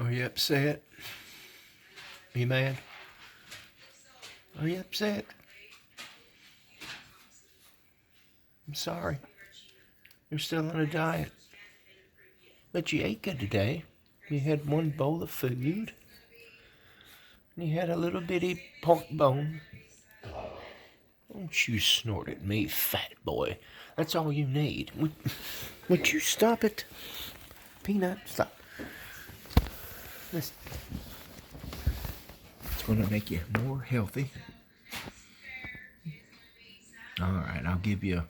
Are you upset? Are you mad? Are you upset? I'm sorry. You're still on a diet. But you ate good today. You had one bowl of food. And you had a little bitty pork bone. Don't you snort at me, fat boy. That's all you need. Would you stop it? Peanut, stop. It's going to make you more healthy. Alright, I'll give you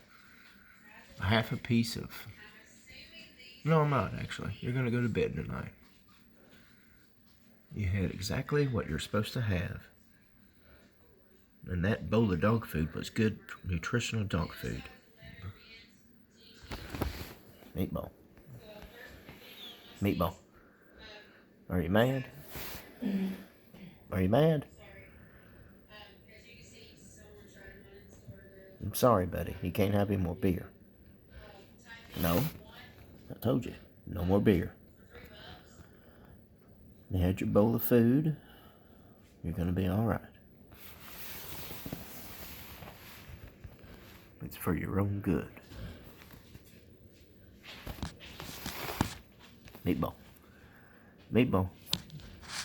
a half a piece of... No, I'm not, actually. You're going to go to bed tonight. You had exactly what you're supposed to have. And that bowl of dog food was good, nutritional dog food. Meatball. Meatball. Are you mad? Are you mad? I'm sorry, buddy. You can't have any more beer. No. I told you. No more beer. You had your bowl of food. You're going to be alright. It's for your own good. Meatball. Meatball.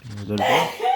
You want to go to bed?